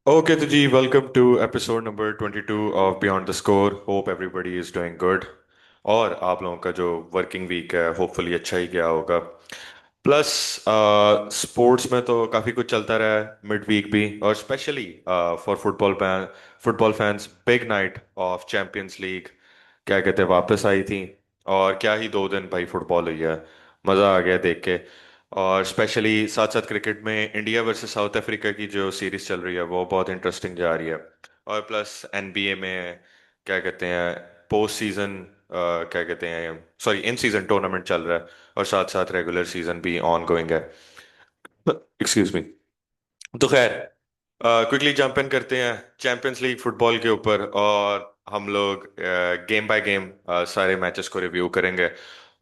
Okay, तो जी welcome to episode number 22 of beyond the score. Hope everybody is doing good. और आप लोगों का जो वर्किंग वीक है होपफुली अच्छा ही गया होगा। प्लस स्पोर्ट्स में तो काफ़ी कुछ चलता रहा है मिड वीक भी, और specially for football fans big night of champions league क्या कहते हैं वापस आई थी। और क्या ही 2 दिन भाई फुटबॉल हुई है। मज़ा आ गया देख के। और स्पेशली साथ साथ क्रिकेट में इंडिया वर्सेस साउथ अफ्रीका की जो सीरीज चल रही है वो बहुत इंटरेस्टिंग जा रही है। और प्लस एनबीए में क्या कहते हैं पोस्ट सीजन, क्या कहते हैं सॉरी इन सीजन टूर्नामेंट चल रहा है। और साथ साथ रेगुलर सीजन भी ऑन गोइंग है। Excuse me. तो खैर क्विकली जंप इन करते हैं चैंपियंस लीग फुटबॉल के ऊपर, और हम लोग गेम बाय गेम सारे मैचेस को रिव्यू करेंगे।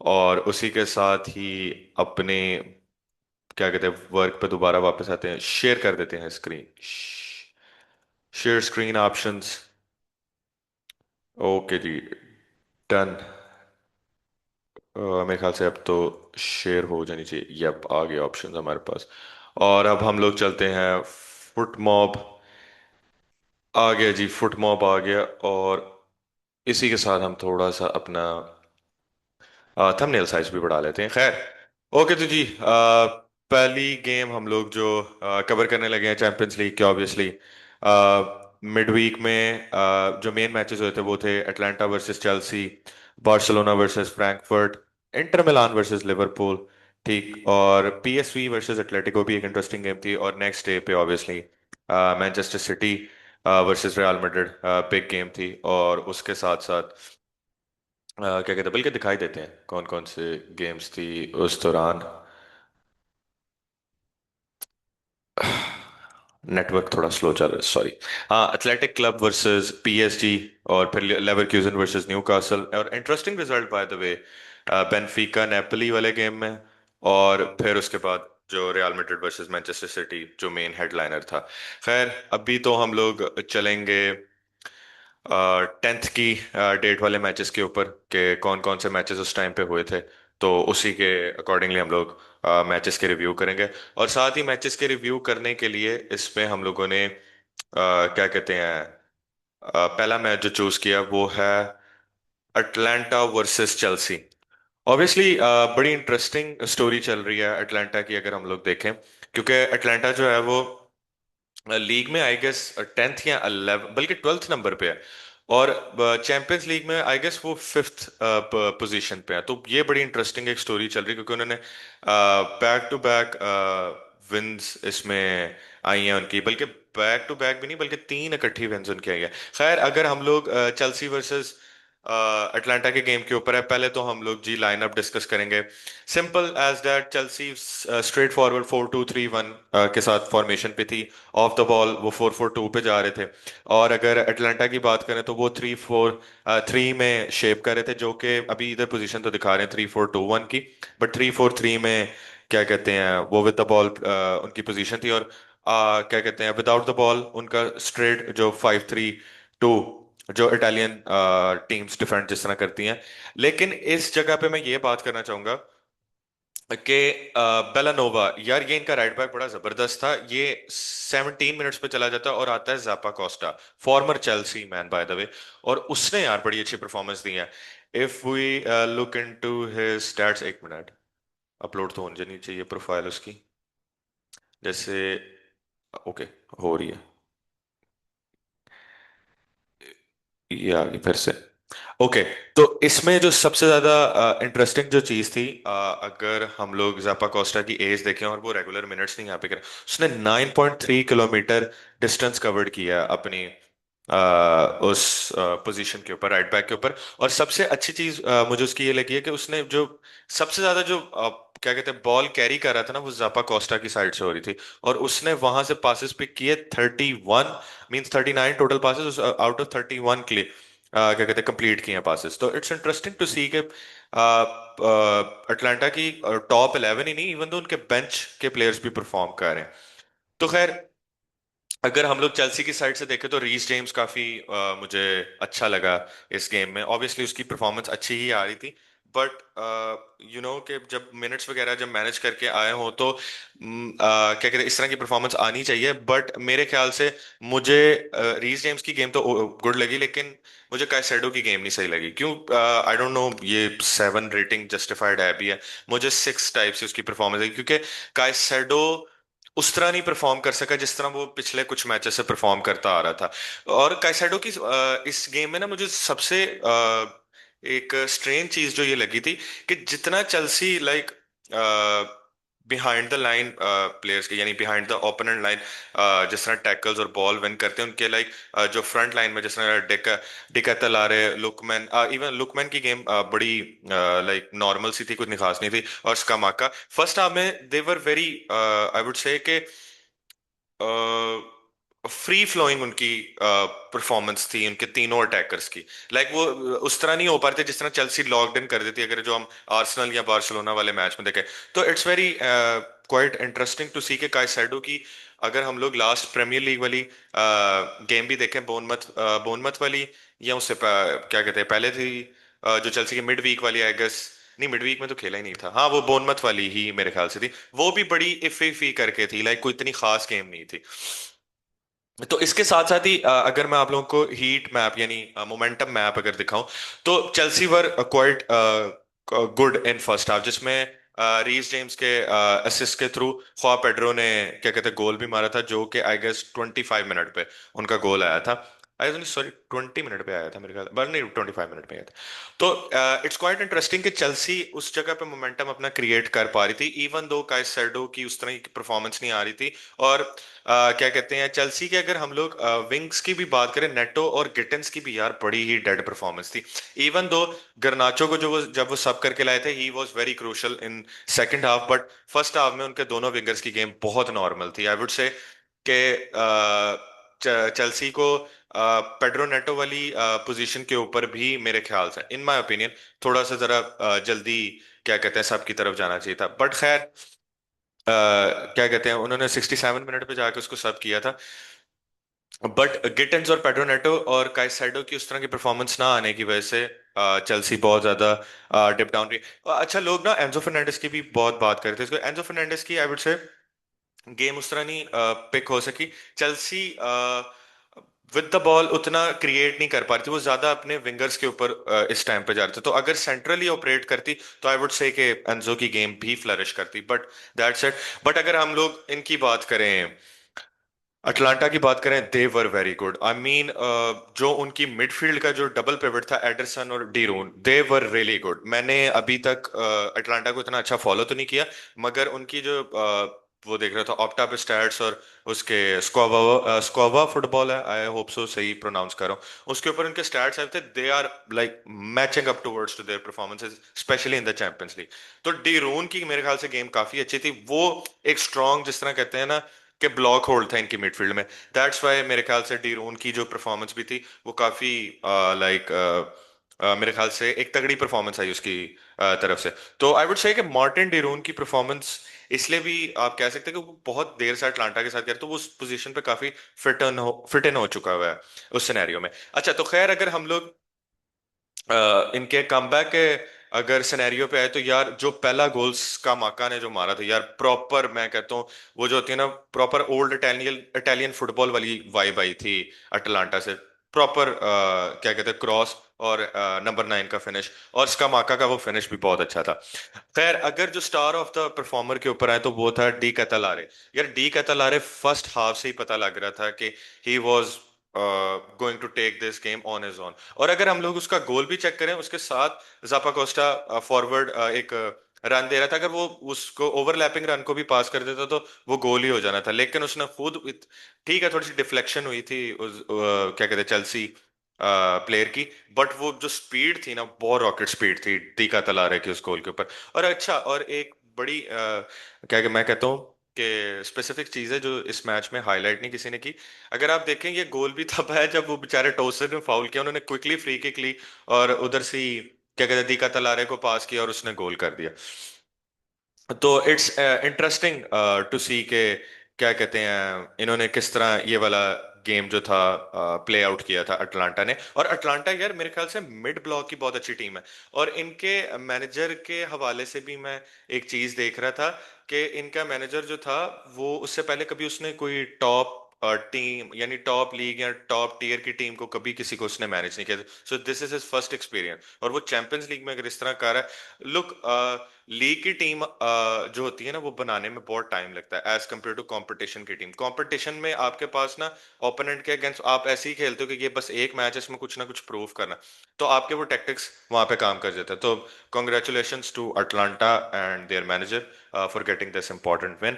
और उसी के साथ ही अपने क्या कहते हैं वर्क पे दोबारा वापस आते हैं, शेयर कर देते हैं screen. Share screen options. Okay जी, डन। मेरे ख्याल से अब तो शेयर हो जानी चाहिए। यप, आ गए ऑप्शंस हमारे पास। और अब हम लोग चलते हैं फुट मॉब। आ गया जी, फुट मॉब आ गया। और इसी के साथ हम थोड़ा सा अपना थंबनेल साइज भी बढ़ा लेते हैं। खैर, ओके तो जी पहली गेम हम लोग जो कवर करने लगे हैं चैंपियंस लीग के, ऑब्वियसली मिड वीक में जो मेन मैचेस हुए थे वो थे Atlanta versus Chelsea, Barcelona versus Frankfurt, Inter Milan versus Liverpool. ठीक, और पीएसवी वर्सेस एटलेटिको भी एक इंटरेस्टिंग गेम थी। और नेक्स्ट डे पे obviously Manchester city versus real Madrid big game थी। और उसके साथ साथ क्या कहते हैं बल्कि दिखाई देते हैं कौन कौन से गेम्स थी उस दौरान। नेटवर्क थोड़ा स्लो चल रहा है, सॉरी। हाँ, एथलेटिक क्लब वर्सेस पीएसजी, और फिर लेवरक्यूजन वर्सेस न्यूकासल। और interesting result by the way, Benfica Napoli वाले गेम में। और फिर उसके बाद जो real Madrid versus Manchester city जो मेन हेडलाइनर था। खैर, अभी तो हम लोग चलेंगे 10th की डेट वाले मैचेस के ऊपर कि कौन कौन से मैचेस उस टाइम पे हुए थे। तो उसी के अकॉर्डिंगली हम लोग मैचेस के रिव्यू करेंगे। और साथ ही मैचेस के रिव्यू करने के लिए इसमें हम लोगों ने क्या कहते हैं पहला मैच जो चूज किया वो है अटलांटा वर्सेस चेल्सी। ऑब्वियसली बड़ी इंटरेस्टिंग स्टोरी चल रही है अटलांटा की अगर हम लोग देखें, क्योंकि अटलांटा जो है वो लीग में आई गेस 10th या 11 बल्कि 12th नंबर पे है। और चैंपियंस लीग में आई गेस वो 5th पोजीशन पे है। तो ये बड़ी इंटरेस्टिंग एक स्टोरी चल रही है, क्योंकि उन्होंने बैक टू बैक विंस इसमें आई हैं उनकी, बल्कि बैक टू बैक भी नहीं बल्कि 3 इकट्ठी विंस उनकी आई है। खैर, अगर हम लोग चेल्सी वर्सेस अटलांटा के गेम के ऊपर है, पहले तो हम लोग जी लाइनअप डिस्कस करेंगे। Simple as that, Chelsea straight forward 4-2-3-1 के साथ फॉर्मेशन पे थी। ऑफ द बॉल वो 4-4-2 पे जा रहे थे। और अगर अटलांटा की बात करें तो वो 3-4-3 में शेप कर रहे थे, जो कि अभी इधर पोजीशन तो दिखा रहे हैं 3-4-2-1 की। बट 3-4-3 में क्या कहते हैं वो विद द बॉल उनकी पोजीशन थी। और क्या कहते हैं विदाउट द बॉल उनका स्ट्रेट जो 5-3-2, जो इटालियन टीम्स डिफेंड जिस तरह करती हैं। लेकिन इस जगह पे मैं ये बात करना चाहूंगा कि बेलानोवा, यार ये इनका राइट बैक बड़ा जबरदस्त था। ये 17 मिनट्स पे चला जाता है और आता है जापा Costa, former Chelsea man by the way. और उसने यार बड़ी अच्छी परफॉर्मेंस दी है। If we look into his stats, एक मिनट, अपलोड तो होनी चाहिए प्रोफाइल उसकी, जैसे ओके हो रही है। ये आ गई फिर से। ओके, तो इसमें जो सबसे ज्यादा इंटरेस्टिंग जो चीज थी, अगर हम लोग जापा कोस्टा की एज देखें, और वो रेगुलर मिनट्स नहीं यहाँ पे करें, उसने 9.3 किलोमीटर डिस्टेंस कवर्ड किया अपनी उस पोजीशन के ऊपर, राइट बैक के ऊपर। और सबसे अच्छी चीज मुझे उसकी ये लगी है कि उसने जो सबसे ज्यादा जो क्या कहते हैं बॉल कैरी कर रहा था ना, वो जापा कोस्टा की साइड से हो रही थी। और उसने वहां से पासेस पिक किए 31, means 39 total passes out of 31 के लिए क्या कहते हैं कंप्लीट किए हैं पासेस। तो इट्स इंटरेस्टिंग टू सी कि अटलांटा की टॉप 11 ही नहीं, इवन तो उनके बेंच के प्लेयर्स भी परफॉर्म कर रहे हैं। तो खैर, अगर हम लोग चेल्सी की साइड से देखें तो रीस जेम्स काफी मुझे अच्छा लगा इस गेम में। ऑब्वियसली उसकी परफॉर्मेंस अच्छी ही आ रही थी। बट कि जब मिनट्स वगैरह जब मैनेज करके आए हो तो क्या कहते हैं, इस तरह की परफॉर्मेंस आनी चाहिए। बट मेरे ख्याल से मुझे रीस जेम्स की गेम तो गुड लगी, लेकिन मुझे काइसेडो की गेम नहीं सही लगी। क्यों? आई डोंट नो, ये 7 रेटिंग जस्टिफाइड है भी है। मुझे 6 टाइप से उसकी परफॉर्मेंस है, क्योंकि काइसेडो उस तरह नहीं परफॉर्म कर सका जिस तरह वो पिछले कुछ मैचेस से परफॉर्म करता आ रहा था। और काइसेडो की इस गेम में ना मुझे सबसे एक स्ट्रेन चीज जो ये लगी थी कि जितना Chelsea like behind the line players के, यानी बिहाइंड द ओपोनेंट लाइन, जिस तरह टैकल्स और बॉल विन करते हैं उनके, लाइक जो फ्रंट लाइन में जिस तरह डिकैतलारे, लुकमैन, इवन लुकमैन की गेम बड़ी लाइक नॉर्मल सी थी, कुछ नहीं खास नहीं थी। और स्कामाका फर्स्ट हाफ में दे were very, I would say कि फ्री फ्लोइंग उनकी परफॉर्मेंस थी उनके तीनों अटैकर्स की। वो उस तरह नहीं हो पाते जिस तरह चेल्सी लॉक्ड इन कर देती है, अगर जो हम आर्सेनल या बार्सिलोना वाले मैच में देखें। तो it's very quite interesting to see के काइसेडो की, अगर हम लोग लास्ट प्रीमियर लीग वाली गेम भी देखें, बोनमथ वाली, या उससे क्या कहते हैं पहले थी, जो चेल्सी की मिड वीक वाली, आई गेस। नहीं, मिड वीक में तो खेला ही नहीं था। हाँ, वो बोनमथ वाली ही मेरे ख्याल से थी। वो भी बड़ी इफी इफी करके थी, कोई इतनी खास गेम नहीं थी। तो इसके साथ साथ ही अगर मैं आप लोगों को हीट मैप यानी मोमेंटम मैप अगर दिखाऊं, तो Chelsea were quite good in first half, जिसमें रीस जेम्स के असिस्ट के थ्रू ख्वा पेड्रो ने क्या कहते हैं गोल भी मारा था, जो कि आई गेस 25 मिनट पे उनका गोल आया था। आई सॉरी, 20 मिनट पे आया था मेरे ख्याल, बस नहीं, 25 मिनट पे आया था। तो इट्स क्वाइट इंटरेस्टिंग कि चेल्सी उस जगह पे मोमेंटम अपना क्रिएट कर पा रही थी, इवन दो काइसेडो की उस तरह की परफॉर्मेंस नहीं आ रही थी। और क्या कहते हैं, चेल्सी के अगर हम लोग विंग्स की भी बात करें, नेटो और गिटन्स की भी यार बड़ी ही डेड परफॉर्मेंस थी। इवन दो गर्नाचो को जो वो जब वो सब करके लाए थे, he was very crucial in second half, but first half में उनके दोनों विंगर्स की गेम बहुत नॉर्मल थी। आई वुड से कि चेल्सी को पेड्रो नेटो वाली पोजीशन के ऊपर भी मेरे ख्याल से, इन माय ओपिनियन, थोड़ा सा जरा जल्दी क्या कहते हैं सब की तरफ जाना चाहिए था। बट खैर, क्या कहते हैं, उन्होंने 67 मिनट पे जाके उसको सब किया था। बट गिटन्स और पेड्रोनेटो और काइसाइडो की उस तरह की परफॉर्मेंस ना आने की वजह से चेल्सी बहुत ज्यादा डिप डाउन रही। अच्छा, लोग ना एंजो फर्नांडिस की भी बहुत बात करते हैं, एंजो फर्नांडिस की आई वुड से गेम उस तरह नहीं पिक हो सकी। चेल्सी विद द बॉल उतना क्रिएट नहीं कर पा रही थी, वो ज्यादा अपने विंगर्स के ऊपर इस टाइम पे जा रहे थे। तो अगर सेंट्रली ऑपरेट करती तो आई वुड से कि एंजो की गेम भी फ्लरिश करती, बट दैट्स इट। बट अगर हम लोग इनकी बात करें, अटलांटा की बात करें, they were very good. I mean, जो उनकी मिडफील्ड का जो डबल पिवट था, एडरसन और डीरून, दे वर रियली गुड। मैंने अभी तक अटलांटा को इतना अच्छा फॉलो तो नहीं किया, मगर उनकी जो वो देख रहा था ऑप्टा पे स्टैट्स, और उसके स्क्वावा स्क्वावा फुटबॉल है, आई होप सो सही प्रोनाउंस कर रहा हूँ, उसके ऊपर उनके स्टैट्स आए थे। They are like matching up towards to their performances, specially in the Champions League. तो डीरून की मेरे ख्याल से गेम काफी अच्छी थी। वो एक स्ट्रॉन्ग, जिस तरह कहते हैं ना कि ब्लॉक होल्ड था इनकी मिडफील्ड में। दैट्स वाई मेरे ख्याल से डीरोन की जो परफॉर्मेंस भी थी वो काफी लाइक मेरे ख्याल से एक तगड़ी परफॉर्मेंस आई उसकी तरफ से। तो आई वुड से कि मार्टिन डीरोन की परफॉर्मेंस इसलिए भी आप कह सकते हैं कि वो बहुत देर से अटलांटा के साथ गया, तो वो उस पोजीशन पे काफी फिट इन हो चुका हुआ है उस सिनेरियो में। अच्छा, तो खैर अगर हम लोग इनके कमबैक के अगर सिनेरियो पे आए, तो यार जो पहला गोल्स का माका ने जो मारा था यार, प्रॉपर मैं कहता हूँ, वो जो होती है ना, proper old Italian Italian football वाली वाइब आई थी अटलांटा से। प्रॉपर क्या कहते हैं क्रॉस, और नंबर 9 का फिनिश, और स्कामाका का वो फिनिश भी बहुत अच्छा था। खैर, अगर जो स्टार ऑफ द परफॉर्मर के ऊपर आए तो वो था डी कैथलारे। यार डी कैथलारे फर्स्ट हाफ से ही पता लग रहा था कि he was going to take this game on his own. और अगर हम लोग उसका गोल भी चेक करें, उसके साथ जापाकोस्टा फॉरवर्ड एक रन दे रहा था, अगर वो उसको ओवरलैपिंग रन को भी पास कर देता तो वो गोल ही हो जाना था। लेकिन उसने खुद ठीक है, थोड़ी सी डिफ्लेक्शन हुई थी उस क्या कहते हैं चेल्सी प्लेयर की, बट वो जो स्पीड थी ना, बहुत रॉकेट स्पीड थी टीका तला रहे की उस गोल के ऊपर। और अच्छा, और एक बड़ी क्या मैं कहता हूँ कि स्पेसिफिक चीज है जो इस मैच में हाईलाइट नहीं किसी ने की। अगर आप देखें, ये गोल भी तब है जब वो बेचारे टोसर ने फाउल किया, उन्होंने क्विकली फ्री किक ली और उधर से ही क्या कहते हैं दीका तलारे को पास किया और उसने गोल कर दिया। तो इट्स इंटरेस्टिंग टू सी के क्या कहते हैं इन्होंने किस तरह ये वाला गेम जो था प्ले आउट किया था अटलांटा ने। और अटलांटा यार मेरे ख्याल से मिड ब्लॉक की बहुत अच्छी टीम है। और इनके मैनेजर के हवाले से भी मैं एक चीज देख रहा था कि इनका मैनेजर जो था वो उससे पहले कभी उसने कोई टॉप टीम यानी टॉप लीग या टॉप टीयर की टीम को कभी किसी को उसने मैनेज नहीं किया। So this is his first experience और वो चैंपियंस लीग में अगर इस तरह कर रहा है। लुक, लीग की टीम जो होती है ना वो बनाने में बहुत टाइम लगता है एज कम्पेयर टू कंपटीशन की टीम। कंपटीशन में आपके पास ना ओपोनेंट के अगेंस्ट आप ऐसे ही खेलते हो कि ये बस एक मैच है, इसमें कुछ ना कुछ प्रूव करना। तो आपके वो टैक्टिक्स वहां पे काम कर जाते हैं। तो congratulations to Atalanta and their manager for getting this important win.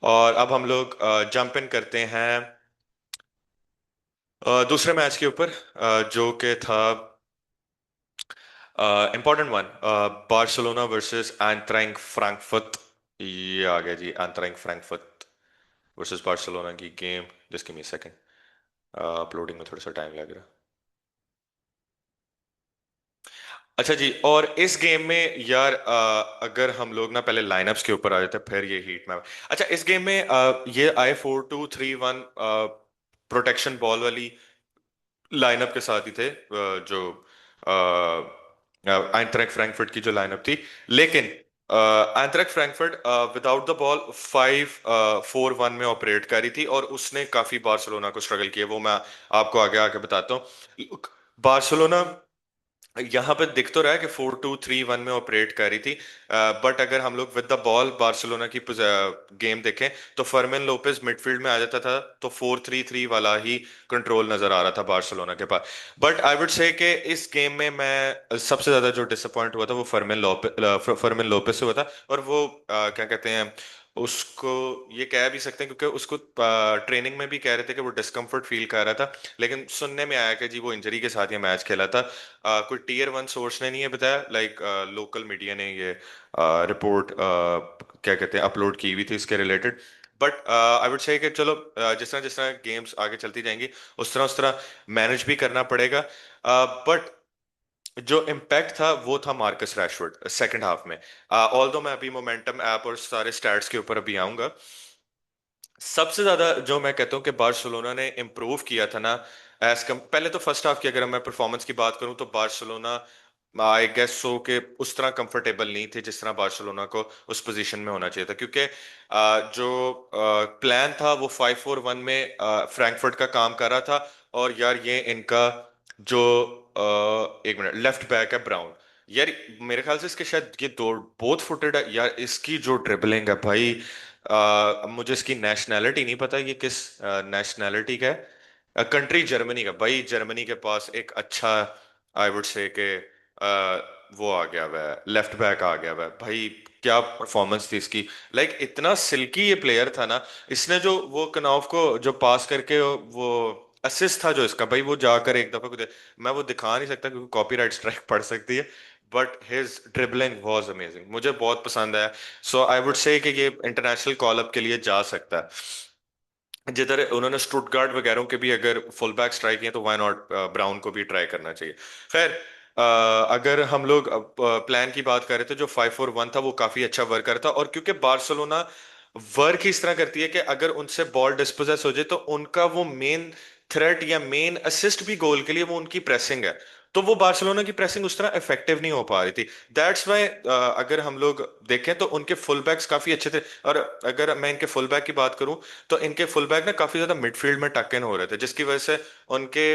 और अब हम लोग जंप इन करते हैं दूसरे मैच के ऊपर, जो कि था important one, Barcelona versus Eintracht Frankfurt. ये आ गया जी, एंट्राइंग फ्रैंकफर्ट वर्सेस बार्सिलोना की game. Just give me second, अपलोडिंग में थोड़ा सा टाइम लग रहा है। अच्छा जी, और इस गेम में यार अगर हम लोग ना पहले लाइनअप्स के ऊपर आ जाते हैं फिर ये हीट मैप। अच्छा, इस गेम में ये आई 4-2-3-1 प्रोटेक्शन बॉल वाली लाइनअप के साथ ही थे, जो आइंट्रैक्ट फ्रैंकफर्ट की जो लाइनअप थी। लेकिन आइंट्रैक्ट फ्रैंकफर्ट विदाउट द बॉल 5-4-1 में ऑपरेट करी थी और उसने काफी बार्सिलोना को स्ट्रगल किया। वो मैं आपको आगे आगे बताता हूँ। बार्सिलोना यहाँ पे दिख तो रहा है कि 4-2-3-1 में ऑपरेट कर रही थी, बट अगर हम लोग विद द बॉल बार्सिलोना की गेम देखें तो फर्मिन लोपेज मिडफील्ड में आ जाता था तो 4-3-3 वाला ही कंट्रोल नजर आ रहा था बार्सिलोना के पास। बट आई वुड से कि इस गेम में मैं सबसे ज्यादा जो डिसअपॉइंट हुआ था वो फर्मिन लोपेज से हुआ था। और वो क्या कहते हैं उसको, ये कह भी सकते हैं क्योंकि उसको ट्रेनिंग में भी कह रहे थे कि वो डिस्कम्फर्ट फील कर रहा था। लेकिन सुनने में आया कि जी वो इंजरी के साथ ये मैच खेला था। कोई टीयर वन सोर्स ने नहीं है बताया, लाइक लोकल मीडिया ने ये रिपोर्ट क्या कहते हैं अपलोड की हुई थी इसके related. But I would say कि चलो जिस तरह गेम्स आगे चलती जाएंगी उस तरह मैनेज भी करना पड़ेगा। बट जो इम्पैक्ट था वो था मार्कस रैशवर्ड सेकंड हाफ में। ऑल दो मैं अभी मोमेंटम ऐप और सारे स्टैट्स के ऊपर अभी आऊंगा। सबसे ज्यादा जो मैं कहता हूँ कि बार्सिलोना ने इम्प्रूव किया था ना, एज कम पहले तो फर्स्ट हाफ की अगर मैं परफॉर्मेंस की बात करूँ तो बार्सिलोना आई गेस सो के उस तरह कंफर्टेबल नहीं थे जिस तरह बार्सिलोना को उस पोजीशन में होना चाहिए था। क्योंकि जो प्लान था वो 5-4-1 में फ्रैंकफर्ट का काम कर रहा था। और यार ये इनका जो एक मिनट लेफ्ट बैक है ब्राउन, यार मेरे ख्याल से इसके शायद ये दो बोथ फुटेड है यार। इसकी जो ड्रिबलिंग है भाई, मुझे इसकी नेशनैलिटी नहीं पता ये किस नेशनैलिटी का है। कंट्री जर्मनी का भाई, जर्मनी के पास एक अच्छा आई वुड से के वो आ गया हुआ है, लेफ्ट बैक आ गया हुआ है भाई। क्या परफॉर्मेंस थी इसकी, लाइक इतना सिल्की ये प्लेयर था ना। इसने जो वो कनॉफ को जो पास करके वो असिस्ट था जो इसका भाई, वो जाकर एक दफा मैं वो दिखा नहीं सकता क्योंकि कॉपीराइट स्ट्राइक पड़ सकती है। But his dribbling was amazing, मुझे बहुत पसंद आया। सो आई वुड से कि ये इंटरनेशनल कॉल अप के लिए जा सकता है। जिधर उन्होंने स्टुटगार्ट वगैरह के भी अगर फुल बैक स्ट्राइक किए तो व्हाई नॉट ब्राउन को भी ट्राई करना चाहिए। खैर, अगर हम लोग प्लान की बात करें तो जो 5-4-1 था वो काफी अच्छा वर्क करता। और क्योंकि बार्सिलोना वर्क ही इस तरह करती है कि अगर उनसे बॉल डिस्पोजेस हो जाए तो उनका वो मेन थ्रेट या मेन असिस्ट भी गोल के लिए वो उनकी प्रेसिंग है। तो वो बार्सिलोना की प्रेसिंग उस तरह इफेक्टिव नहीं हो पा रही थी। दैट्स वाई अगर हम लोग देखें तो उनके फुल बैक्स काफी अच्छे थे। और अगर मैं इनके फुल बैक की बात करूं तो इनके फुल बैक ना काफी ज्यादा मिडफील्ड में टक इन हो रहे थे, जिसकी वजह से उनके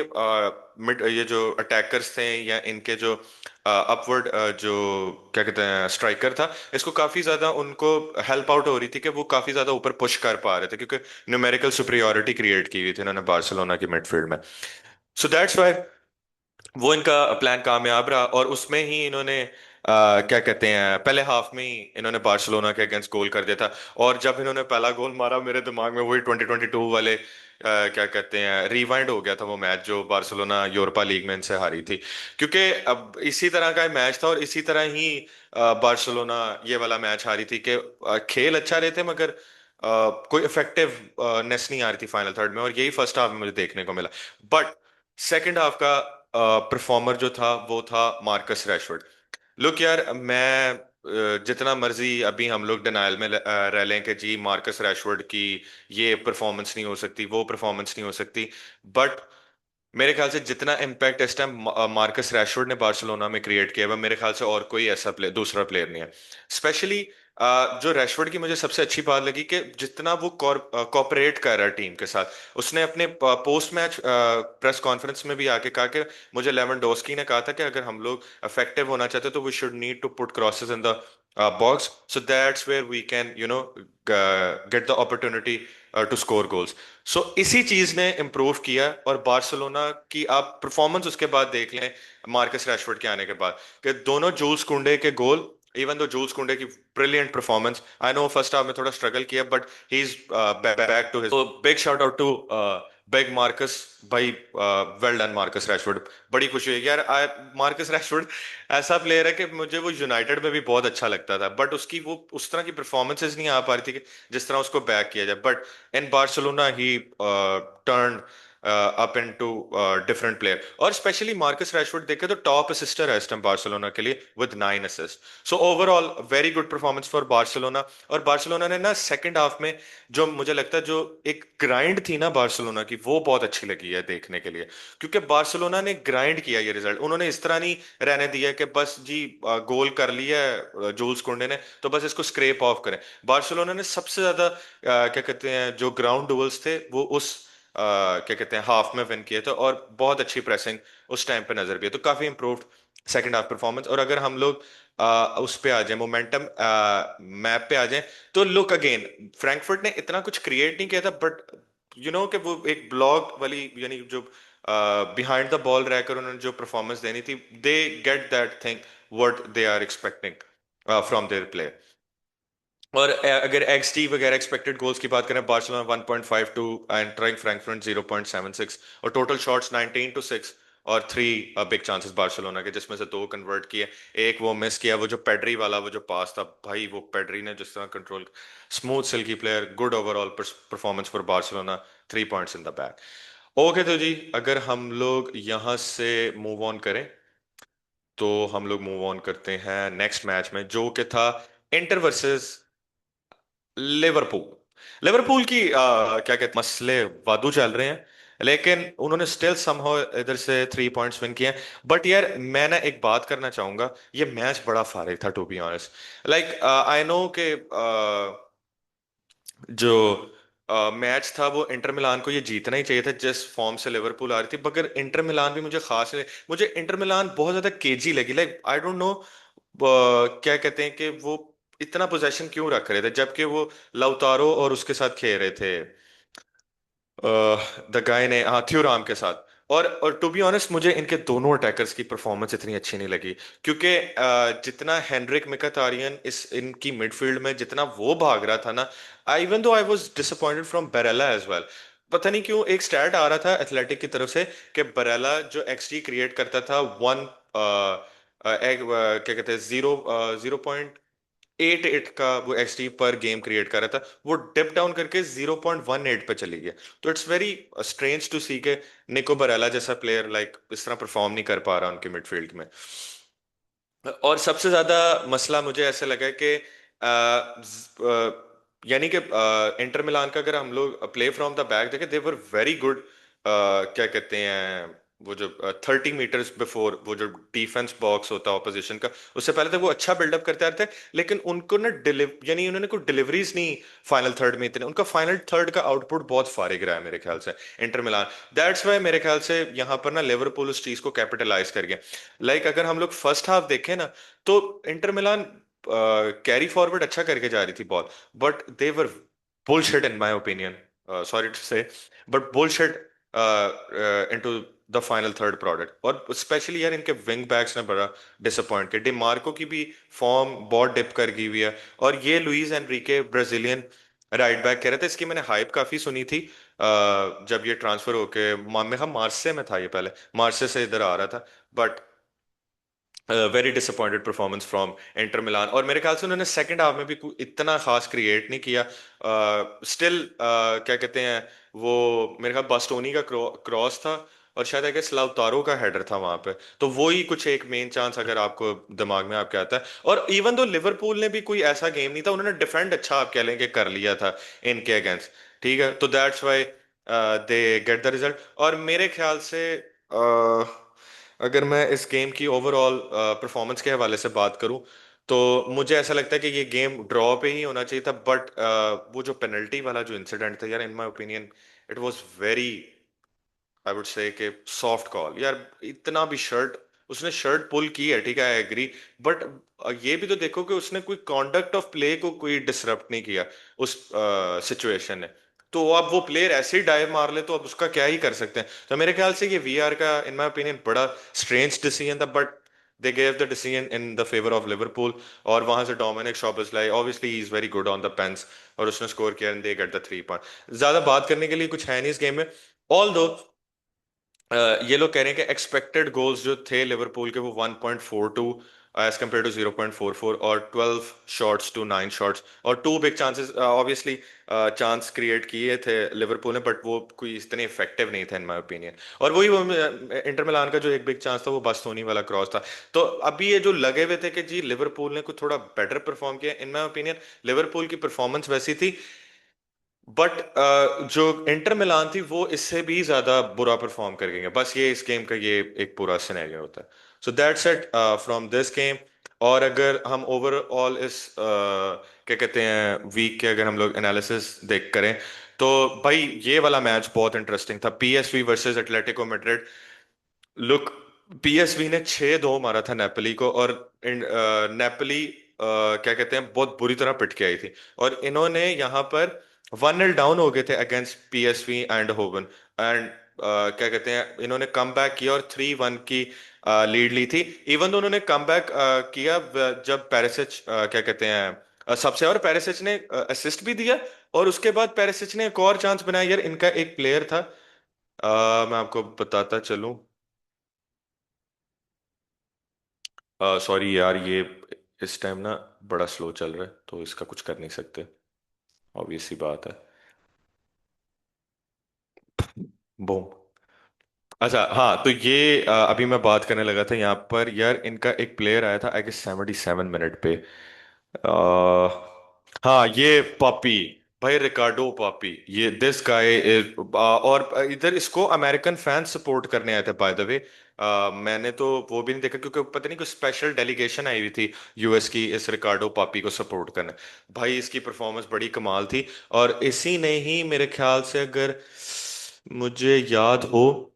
मिड ये जो अटैकर्स थे या इनके जो अपवर्ड जो क्या कहते हैं स्ट्राइकर था, इसको काफी ज्यादा उनको हेल्प आउट हो रही थी कि वो काफी ज्यादा ऊपर पुश कर पा रहे थे क्योंकि न्यूमेरिकल सुपरियोरिटी क्रिएट की हुई थी इन्होंने बार्सिलोना की मिडफील्ड में। सो दैट्स वाई वो इनका प्लान कामयाब रहा। और उसमें ही इन्होंने क्या कहते हैं पहले हाफ में ही इन्होंने बार्सिलोना के अगेंस्ट गोल कर दिया था। और जब इन्होंने पहला गोल मारा मेरे दिमाग में वही 2022 वाले क्या कहते हैं रिवाइंड हो गया था वो मैच जो बार्सिलोना यूरोपा लीग में इनसे हारी थी। क्योंकि अब इसी तरह का मैच था और इसी तरह ही बार्सिलोना ये वाला मैच हारी थी कि खेल अच्छा रहे थे मगर कोई इफेक्टिव नेस नहीं आ रही थी फाइनल थर्ड में। और यही फर्स्ट हाफ में मुझे देखने को मिला। बट सेकंड हाफ का परफॉर्मर जो था वो था मार्कस रैशवर्ड। लुक यार, मैं जितना मर्जी अभी हम लोग डिनायल में रह लें कि जी मार्कस रैशवर्ड की ये परफॉर्मेंस नहीं हो सकती, वो परफॉर्मेंस नहीं हो सकती, बट मेरे ख्याल से जितना इम्पैक्ट इस टाइम मार्कस रैशवर्ड ने बार्सिलोना में क्रिएट किया है, मेरे ख्याल से और कोई ऐसा दूसरा प्लेयर नहीं है। स्पेशली जो रैशवर्ड की मुझे सबसे अच्छी बात लगी कि जितना वो कॉपरेट कर रहा है टीम के साथ। उसने अपने पोस्ट मैच प्रेस कॉन्फ्रेंस में भी आके कहा कि मुझे लेवेंडोस्की ने कहा था कि अगर हम लोग इफेक्टिव होना चाहते तो we should need to put crosses in the box, so that's where we can get the opportunity to score goals. So इसी चीज ने इम्प्रूव किया, और बार्सिलोना की आप परफॉर्मेंस उसके बाद देख लें मार्कस रैशफोर्ड के आने के बाद, कि दोनों जूल्स कुंडे के गोल, इवन दो जूल्स कुंडे की brilliant performance, I know first half में थोड़ा स्ट्रगल किया, but he is back to his, तो big shout out to big Marcus भाई। Well done Marcus Rashford. बड़ी खुशी हुई यार, मार्कस रैशफोर्ड ऐसा प्लेयर है कि मुझे वो यूनाइटेड में भी बहुत अच्छा लगता था, बट उसकी वो उस तरह की परफॉर्मेंसेज नहीं आ पा रही थी कि जिस तरह उसको बैक किया जाए, but in Barcelona he turned up into different player। और स्पेशली मार्कस रैशफोर्ड देखे तो टॉप असिस्टर है इस टाइम बार्सिलोना के लिए with 9 assist. So overall very good performance for Barcelona. और बार्सिलोना ने ना सेकंड हाफ में जो मुझे लगता है जो एक ग्राइंड थी ना बार्सिलोना की, वो बहुत अच्छी लगी है देखने के लिए, क्योंकि बार्सिलोना ने ग्राइंड किया ये रिजल्ट। उन्होंने इस तरह नहीं रहने दिया कि बस जी गोल कर लिया है जूल्स कुंडे ने तो बस इसको स्क्रेप ऑफ करें। बार्सिलोना ने सबसे ज्यादा क्या कहते हैं जो ग्राउंड डुअल्स थे वो उस क्या कहते हैं हाफ में विन किए थे, और बहुत अच्छी प्रेसिंग उस टाइम पे नजर भी है, तो काफी इंप्रूव्ड सेकंड हाफ परफॉर्मेंस। और अगर हम लोग उस पे आ जाए मोमेंटम मैप पे आ जाए, तो लुक अगेन फ्रैंकफर्ट ने इतना कुछ क्रिएट नहीं किया था, बट कि वो एक ब्लॉक वाली यानी जो बिहाइंड द बॉल रहकर उन्होंने जो परफॉर्मेंस देनी थी, they get that thing what they are expecting from their play. और अगर एक्सटी वगैरह एक्सपेक्टेड गोल्स की बात करें, बार्सिलोना 1.52 एंड ट्राइंग फ्रैंकफर्ट 0.76, और टोटल शॉट्स 19-6, और थ्री बिग चांसेस बार्सिलोना के जिसमें से दो कन्वर्ट किए, एक वो मिस किया, वो जो पेड्री वाला वो जो पास था भाई, वो पेड्री ने जिस तरह control, smooth silky player, good overall performance for Barcelona, 3 points in the back. Okay तो जी अगर हम लोग यहाँ से मूव ऑन करें, तो हम लोग मूव ऑन करते हैं नेक्स्ट मैच में जो कि था इंटर वर्सेस लिवरपूल। लिवरपूल की क्या कहते हैं मसले वादू चल रहे हैं, लेकिन उन्होंने स्टिल समहाउ इधर से 3 पॉइंट्स विन किए हैं। बट यार मैं ना एक बात करना चाहूंगा, ये मैच बड़ा फारिग था to be honest. Like I know के जो मैच था वो इंटर मिलान को ये जीतना ही चाहिए था जिस फॉर्म से लिवरपूल आ रही थी, मगर इंटर मिलान भी मुझे खास नहीं, मुझे इंटर मिलान बहुत ज्यादा केजी लगी। लाइक आई डोंट नो क्या कहते हैं कि वो इतना पोजेशन क्यों रख रहे थे जबकि वो लाउतारो और उसके साथ खेल रहे थे, द गाय ने, हाँ थ्योराम के साथ। और टू बी ऑनेस्ट मुझे इनके दोनों अटैकर्स की परफॉर्मेंस इतनी अच्छी नहीं लगी, क्योंकि जितना हेनरिक मिकहितारियन इस इनकी मिडफील्ड में जितना वो भाग रहा था ना, I even though I was disappointed from Barella as well. पता नहीं क्यों एक स्टैट आ रहा था एथलेटिक की तरफ से कि बरेला जो एक्सजी क्रिएट करता था वन क्या कहते हैं 0.88 का वो एक्सटी पर गेम क्रिएट कर रहा था, वो डिप डाउन करके 0.18 पे चली गया। तो it's very strange to see के निको बरेला जैसा प्लेयर लाइक इस तरह परफॉर्म नहीं कर पा रहा उनके मिडफील्ड में। और सबसे ज्यादा मसला मुझे ऐसे लगा कि यानी कि इंटर मिलान का अगर हम लोग प्ले फ्रॉम द बैक देखें, दे वर वेरी गुड। क्या कहते हैं वो जो 30 मीटर्स बिफोर वो जो डिफेंस बॉक्स होता है ऑपोजिशन का, उससे पहले तक वो अच्छा बिल्डअप करते आ रहे थे, लेकिन उनको ना डिलीव यानी उन्होंने कोई डिलीवरीज नहीं फाइनल थर्ड में इतने, उनका फाइनल थर्ड का आउटपुट बहुत फारिग रहा है मेरे ख्याल से इंटर मिलान। दैट्स वाई मेरे ख्याल से यहाँ पर ना लिवरपूल उस चीज को कैपिटलाइज कर गया। लाइक अगर हम लोग फर्स्ट हाफ देखें ना, तो इंटर मिलान कैरी फॉरवर्ड अच्छा करके जा रही थी ball, but they were bullshit in my opinion, sorry to say, but bullshit into the final third product. और स्पेशली यार इनके विंग बैक्स ने बड़ा डिसअपॉइंट किया, डिमार्को की भी फॉर्म बहुत डिप कर गई हुई है, और ये Luis Enrique Brazilian right back कह रहे थे, इसकी मैंने हाइप काफी सुनी थी जब ये ट्रांसफर होके मार्से में था, ये पहले मार्से से इधर आ रहा था, but very disappointed performance from Inter Milan. और मेरे ख्याल से उन्होंने सेकंड हाफ में भी इतना खास क्रिएट नहीं किया। स्टिल क्या कहते हैं वो, मेरे ख्याल बास्टोनी का क्रॉस था, और शायद अगर लाउतारो का हेडर था वहां पे। तो वो ही कुछ एक मेन चांस अगर आपको दिमाग में आपके आता है। और इवन दो लिवरपूल ने भी कोई ऐसा गेम नहीं था, उन्होंने डिफेंड अच्छा आप कह लें कि कर लिया था इनके अगेंस्ट। ठीक है, तो that's why they get the result. और मेरे ख्याल से अगर मैं इस गेम की ओवरऑल परफॉर्मेंस के हवाले से बात करूं, तो मुझे ऐसा लगता है कि ये गेम ड्रॉ पे ही होना चाहिए था। बट वो जो पेनल्टी वाला जो इंसिडेंट था यार, इन my opinion it was very, I would say कि सॉफ्ट कॉल यार। इतना भी शर्ट, उसने शर्ट पुल की है, ठीक है, आई एग्री। बट ये भी तो देखो कि उसने कोई कॉन्डक्ट ऑफ प्ले को कोई डिसरप्ट नहीं किया उस सिचुएशन ने। तो अब वो प्लेयर ऐसे ही डाइव मार ले तो अब उसका क्या ही कर सकते हैं। तो मेरे ख्याल से ये वीआर का इन माय ओपिनियन बड़ा स्ट्रेंज डिसीजन था, but they gave the decision in the favour of Liverpool. और वहां से Dominik Szoboszlai obviously he is very good on the pens, और उसने स्कोर किया and they get the 3 point. ज्यादा बात करने के लिए कुछ है नहीं इस गेम में। ऑल दो ये लोग कह रहे हैं कि एक्सपेक्टेड गोल्स जो थे लिवरपूल के वो 1.42 एज कम्पेयर टू 0.44, और 12 शॉट्स टू 9 शॉट्स, और two big chances obviously chance create किए थे लिवरपूल ने, बट वो कोई इतने इफेक्टिव नहीं थे इन माय ओपिनियन। और वही वो इंटर मिलान का जो एक बिग चांस था वो बास्तोनी वाला क्रॉस था। तो अभी ये जो लगे हुए थे कि जी लिवरपूल ने कुछ थोड़ा बेटर परफॉर्म किया, इन माय ओपिनियन लिवरपूल की परफॉर्मेंस वैसी थी। बट जो इंटर मिलान थी वो इससे भी ज्यादा बुरा परफॉर्म कर गई है। बस ये इस गेम का ये एक पूरा सिनेरियो होता है। So that's it from this game. और अगर हम ओवरऑल इस क्या कहते हैं वीक के अगर हम लोग एनालिसिस देख करें, तो भाई ये वाला मैच बहुत इंटरेस्टिंग था, PSV versus Atletico Madrid. Look, PSV ने 6-2 मारा था नेपली को, और नेपली क्या कहते हैं बहुत बुरी तरह पिट के आई थी। और इन्होंने यहाँ पर 1-0 डाउन हो गए थे अगेंस्ट पीएसवी एंड होवन, एंड क्या कहते हैं इन्होंने कम बैक किया और 3-1 की लीड ली थी। इवन तो उन्होंने कम बैक किया जब पेरिसिच क्या कहते हैं सबसे, और पेरिसिच ने असिस्ट भी दिया। और उसके बाद पेरिसिच ने एक और चांस बनाया यार, इनका एक प्लेयर था, मैं आपको बताता चलूं। सॉरी यार, ये इस टाइम ना बड़ा स्लो चल रहा है तो इसका कुछ कर नहीं सकते, ऑब्वियस सी बात है। बूम। अच्छा हाँ, तो ये अभी मैं बात करने लगा था यहाँ पर यार, इनका एक प्लेयर आया था आई गेस 77 मिनट पे। आ, हाँ ये पापी, भाई रिकार्डो पापी, ये दिस गाय इज। और इधर इसको अमेरिकन फैंस सपोर्ट करने आए थे बाय द वे। मैंने तो वो भी नहीं देखा क्योंकि पता नहीं कोई स्पेशल डेलीगेशन आई हुई थी यूएस की इस रिकार्डो पापी को सपोर्ट करने। भाई इसकी परफॉर्मेंस बड़ी कमाल थी। और इसी ने ही मेरे ख्याल से अगर मुझे याद हो,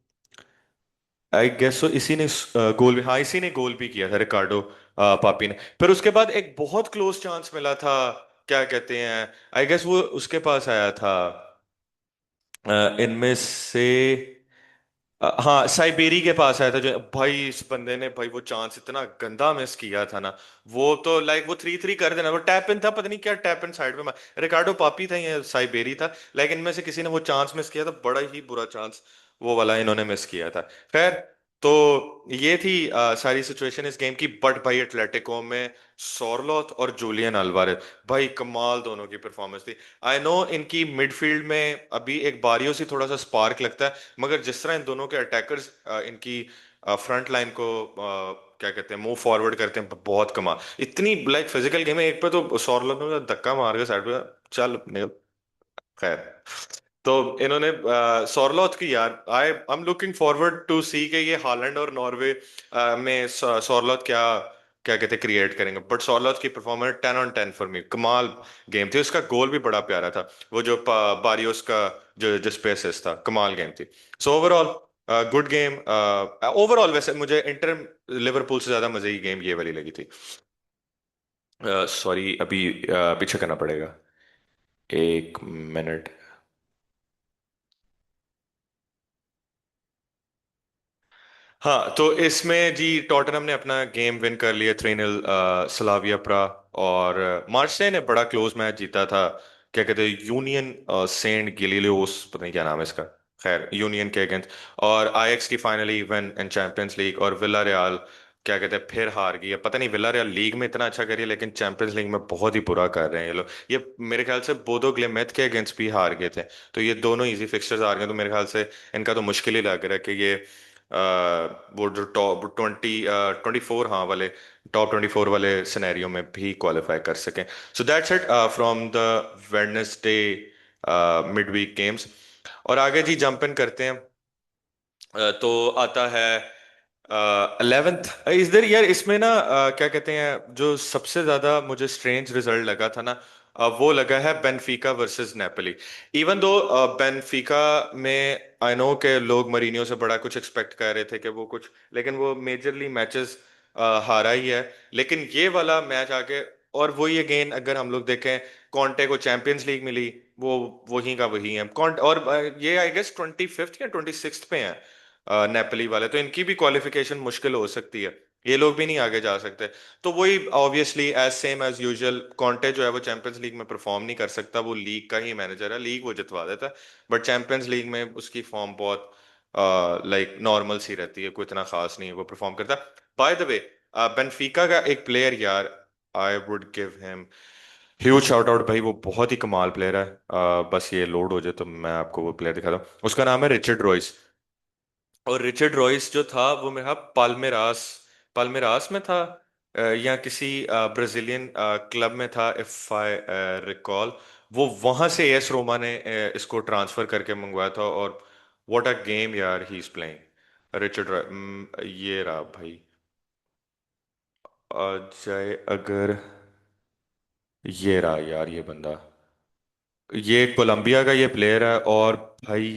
आई गेस सो इसी ने गोल भी, हाँ इसी ने गोल भी किया था रिकार्डो पापी ने। फिर उसके बाद एक बहुत क्लोज चांस मिला था, क्या कहते हैं, आई गेस वो उसके पास आया था इनमें से हाँ साइबेरी के पास आया था जो, भाई इस बंदे ने भाई वो चांस इतना गंदा मिस किया था ना। वो तो लाइक वो 3-3 कर देना, वो टैप इन था, पता नहीं क्या टैप इन साइड में रिकार्डो पापी था या साइबेरी था। लेकिन इनमें से किसी ने वो चांस मिस किया था, बड़ा ही बुरा चांस वो वाला इन्होंने मिस किया था। खैर, तो ये थी सारी सिचुएशन इस गेम की। बट भाई एटलेटिको में सोरलोथ और जूलियन अल्वारेज, भाई कमाल दोनों की परफॉर्मेंस थी। आई नो इनकी मिडफील्ड में अभी एक बारियों से थोड़ा सा स्पार्क लगता है, मगर जिस तरह इन दोनों के अटैकर्स इनकी फ्रंट लाइन को क्या कहते हैं मूव फॉरवर्ड करते हैं, बहुत कमाल। इतनी लाइक फिजिकल गेम है, एक पे तो सौरभ ने धक्का मार के साइड पे चल निकल। खैर, तो इन्होंने सोरलोथ की यार, I am looking forward to see के ये हालैंड और नॉर्वे में सोरलोथ क्या क्या कहते हैं क्रिएट करेंगे। बट सोरलोथ की परफॉर्मेंस 10 on 10 फॉर मी, कमाल गेम थी। उसका गोल भी बड़ा प्यारा था, वो जो बारियोस का जो जिस पे असिस्ट था, कमाल गेम थी। So overall good game. Overall वैसे मुझे इंटर लिवरपूल से ज्यादा मजे की गेम ये वाली लगी थी। सॉरी अभी पीछे करना पड़ेगा, 1 मिनट। हाँ, तो इसमें जी टॉटनहम ने अपना गेम विन कर लिया 3-0 स्लाविया प्रा। और मार्सेई ने बड़ा क्लोज मैच जीता था, क्या कहते हैं यूनियन सेंट गिलियोस, पता नहीं क्या नाम है इसका, खैर यूनियन के अगेंस्ट। और आईएक्स की finally win in champions league, और विला रियल क्या कहते हैं, फिर हार गई है। पता नहीं, विला लीग में इतना अच्छा करिए लेकिन चैंपियंस लीग में बहुत ही बुरा कर रहे हैं ये लोग। ये मेरे ख्याल से बोदो ग्लिम्ट के अगेंस्ट भी हार गए थे। तो ये दोनों इजी फिक्सचर्स हार गए, तो मेरे ख्याल से इनका तो मुश्किल ही लग रहा है कि ये वो जो टॉप 24, हाँ वाले टॉप 24 वाले सिनेरियो में भी क्वालिफाई कर सकें। So that's it from the Wednesday mid week games. और आगे जी जंप इन करते हैं। तो आता है 11th। इस दर यार इसमें ना क्या कहते हैं, जो सबसे ज्यादा मुझे स्ट्रेंज रिजल्ट लगा था ना, वो लगा है Benfica versus Napoli. Even though Benfica में आई नो के लोग मरीनियो से बड़ा कुछ एक्सपेक्ट कर रहे थे कि वो कुछ, लेकिन वो मेजरली मैचेस हारा ही है। लेकिन ये वाला मैच आके, और वही अगेन अगर हम लोग देखें, कॉन्टे को चैंपियंस लीग मिली, वो वही का वही है कॉन्ट। और ये आई गेस 25th या 26th पे है नेपली वाले, तो इनकी भी क्वालिफिकेशन मुश्किल हो सकती है। ये लोग भी नहीं आगे जा सकते। तो वही obviously as same as usual, Conte जो है वो चैंपियंस लीग में परफॉर्म नहीं कर सकता, वो लीग का ही मैनेजर है, लीग वो जितवा देता है। बट चैंपियंस लीग में उसकी फॉर्म बहुत लाइक नॉर्मल सी रहती है, कोई इतना खास नहीं वो परफॉर्म करता। बाय द वे, बेनफिका का एक प्लेयर यार, I would give him huge shout out भाई, वो बहुत ही कमाल प्लेयर है। बस ये लोड हो जाए तो मैं आपको वो प्लेयर दिखाता हूँ। उसका नाम है रिचर्ड रॉयस। और रिचर्ड रॉयस जो था वो मेरा पाल्मेरास पाल्मेरास में था, या किसी ब्राजीलियन क्लब में था, इफ आई रिकॉल। वो वहां से एस रोमा ने इसको ट्रांसफर करके मंगवाया था। और व्हाट अ गेम यार ही इज प्लेइंग, रिचर्ड ये रहा भाई, अजय अगर, ये रहा यार ये बंदा, ये कोलंबिया का ये प्लेयर है। और भाई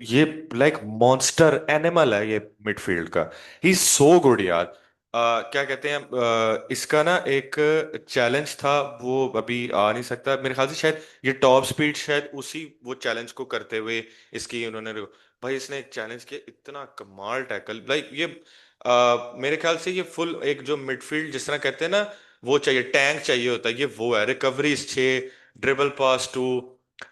ये लाइक मॉन्स्टर एनिमल है ये मिडफील्ड का। ही सो गुड यार। क्या कहते हैं, इसका ना एक चैलेंज था, वो अभी आ नहीं सकता मेरे ख्याल से, शायद ये टॉप स्पीड शायद उसी वो चैलेंज को करते हुए इसकी उन्होंने, भाई इसने एक चैलेंज किया, इतना कमाल टैकल लाइक ये, मेरे ख्याल से ये फुल एक जो मिडफील्ड जिस तरह कहते हैं ना, वो चाहिए, टैंक चाहिए होता है, ये वो है। रिकवरीज 6, ड्रिबल पास 2,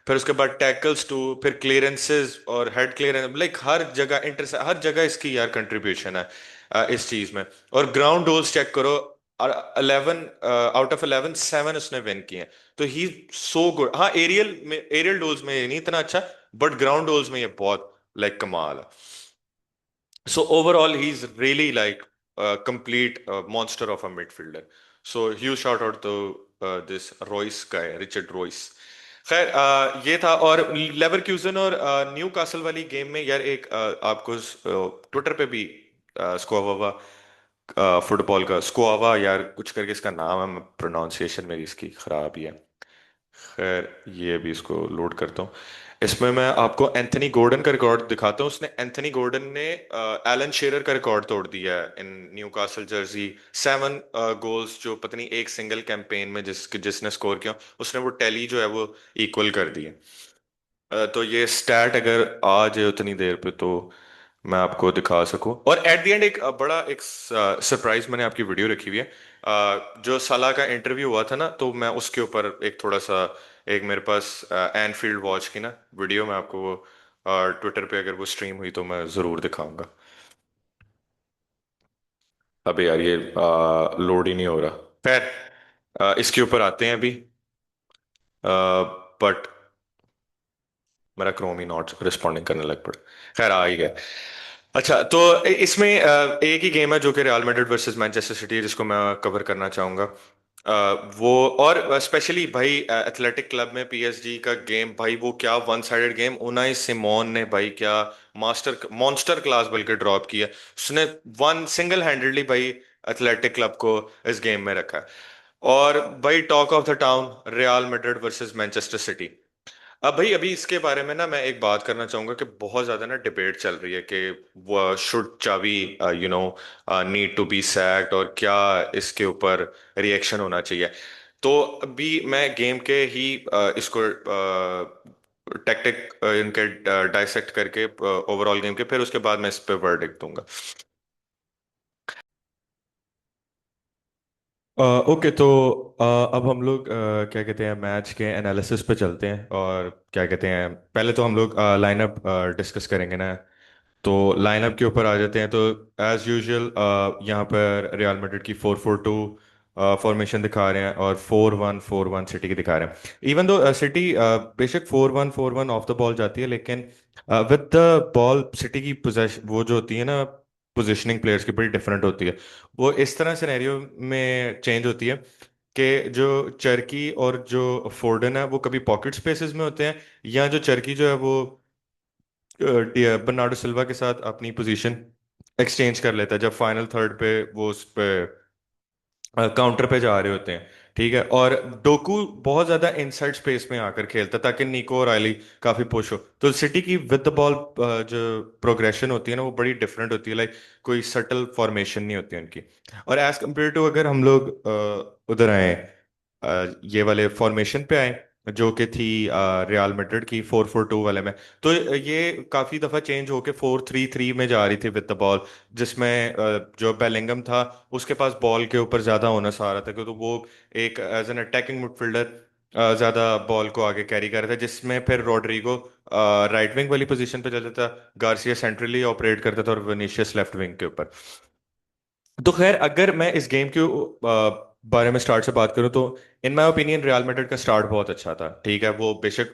फिर उसके बाद टैकल्स 2, फिर क्लियरेंसेस और हेड क्लियरेंस, लाइक हर जगह इंटर, हर जगह इसकी यार कंट्रीब्यूशन है इस चीज में। और ग्राउंड डोल्स चेक करो, और 11 आउट ऑफ 11 7 उसने विन किए हैं। तो ही सो गुड। हाँ एरियल डोल्स में ये नहीं इतना अच्छा, बट ग्राउंड डोल्स में ये बहुत लाइक कमाल है। So overall, he's really like a complete monster of a midfielder. So huge shout out to this Royce guy, Richard Royce. खैर ये था। और लेवरक्यूजन और न्यू कासल वाली गेम में यार एक आपको ट्विटर पे भी स्कोवा फुटबॉल का स्कोवा यार कुछ करके इसका नाम है, प्रोनाउंसिएशन मेरी इसकी खराब ही है। खैर ये भी इसको लोड करता हूँ। इसमें मैं आपको एंथनी गोर्डन का रिकॉर्ड दिखाता हूँ। उसने एंथनी गोर्डन ने एलन शेरर का रिकॉर्ड तोड़ दिया है इन न्यूकासल जर्सी। 7 गोल्स जो पता नहीं एक सिंगल कैंपेन में जिसने स्कोर किया, उसने वो टैली जो है वो इक्वल कर दी है। तो ये स्टैट अगर आ जाए उतनी देर पे तो मैं आपको दिखा सकूं। और एट द एंड एक बड़ा एक सरप्राइज, मैंने आपकी वीडियो रखी हुई है, जो साला का इंटरव्यू हुआ था ना, तो मैं उसके ऊपर एक थोड़ा सा, एक मेरे पास एनफील्ड वॉच की ना वीडियो, मैं आपको वो ट्विटर पे अगर वो स्ट्रीम हुई तो मैं जरूर दिखाऊंगा। अबे यार ये लोड ही नहीं हो रहा। खैर इसके ऊपर आते हैं अभी। बट मेरा क्रोम ही नॉट रिस्पॉन्डिंग करने लग पड़ा। खैर आ ही गया। अच्छा तो इसमें एक ही गेम है जो कि real Madrid versus Manchester city है, जिसको मैं कवर करना चाहूंगा। वो और स्पेशली भाई एथलेटिक क्लब में पीएसजी का गेम, भाई वो क्या one sided game, Unai Simone ने भाई क्या मास्टर मॉन्स्टर क्लास बल्कि ड्रॉप किया। उसने वन सिंगल हैंडेडली भाई एथलेटिक क्लब को इस गेम में रखा है। और भाई talk of the town, real Madrid versus Manchester city. अब भाई अभी इसके बारे में ना मैं एक बात करना चाहूंगा कि बहुत ज्यादा ना डिबेट चल रही है कि वो शुड चावी नीड टू बी सैक्ड, और क्या इसके ऊपर रिएक्शन होना चाहिए। तो अभी मैं गेम के ही इसको टैक्टिक इनके डाइसेक्ट करके ओवरऑल गेम के, फिर उसके बाद मैं इस पे वर्डिक्ट दूंगा। ओके तो अब हम लोग क्या कहते हैं मैच के एनालिसिस पे चलते हैं। और क्या कहते हैं, पहले तो हम लोग लाइनअप डिस्कस करेंगे ना। तो लाइनअप के ऊपर आ जाते हैं तो एज यूजुअल यहाँ पर रियल मैड्रिड की 4-4-2 फॉर्मेशन दिखा रहे हैं, और 4-1-4-1 सिटी की दिखा रहे हैं। इवन दो सिटी बेशक 4-1-4-1 ऑफ द बॉल जाती है, लेकिन विद द बॉल सिटी की पोजेशन वो जो होती है ना, पोजिशनिंग प्लेयर्स की बड़ी डिफरेंट होती है। वो इस तरह सिनेरियो में चेंज होती है कि जो चरकी और जो फोर्डन है वो कभी पॉकेट स्पेसेस में होते हैं, या जो चरकी जो है वो बर्नार्डो सिल्वा के साथ अपनी पोजीशन एक्सचेंज कर लेता है जब फाइनल थर्ड पे वो उस पे काउंटर पे जा रहे होते हैं। ठीक है, और डोकू बहुत ज्यादा इनसाइड स्पेस में आकर खेलता है ताकि निको और आइली काफी पुश हो। तो सिटी की विद द बॉल जो प्रोग्रेशन होती है ना वो बड़ी डिफरेंट होती है, लाइक कोई सटल फॉर्मेशन नहीं होती उनकी। और एज कम्पेयर टू अगर हम लोग उधर आए, ये वाले फॉर्मेशन पे आए जो कि थी रियल मैड्रिड की 4-4-2 वाले में, तो ये काफी दफा चेंज होके 4-3-3 में जा रही थी विद द बॉल, जिसमें जो बेलिंगम था उसके पास बॉल के ऊपर ज्यादा ओनस आ रहा था, क्योंकि वो एक एज एन अटैकिंग मिडफील्डर ज्यादा बॉल को आगे कैरी कर रहा था, जिसमें फिर रोड्रिगो राइट विंग वाली पोजीशन पे चलता था, गार्सिया सेंट्रली ऑपरेट करता था, और विनीशियस लेफ्ट विंग के ऊपर। तो खैर अगर मैं इस गेम के बारे में स्टार्ट से बात करूं तो इन माय ओपिनियन रियल मैड्रिड का स्टार्ट बहुत अच्छा था। ठीक है, वो बेशक